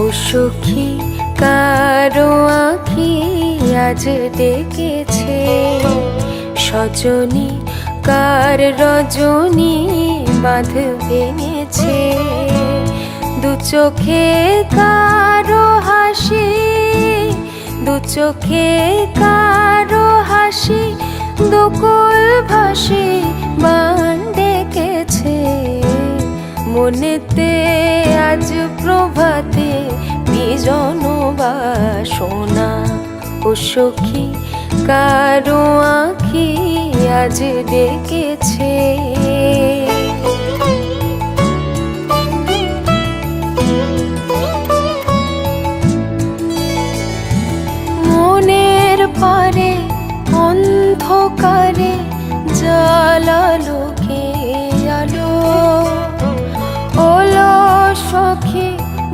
ও সখী কারো আঁখি আজ ডেকেছে, সজনী কার রজনী বাঁধ ভেঙেছে। দু চোখে কারো হাসি, দু চোখে কারো হাসি, দুকুল ভাসি বান ডেকেছে। মনেতে আজ প্রভাতে বিজন বাসনা, ও সখী কারো আঁখি আজ ডেকেছে।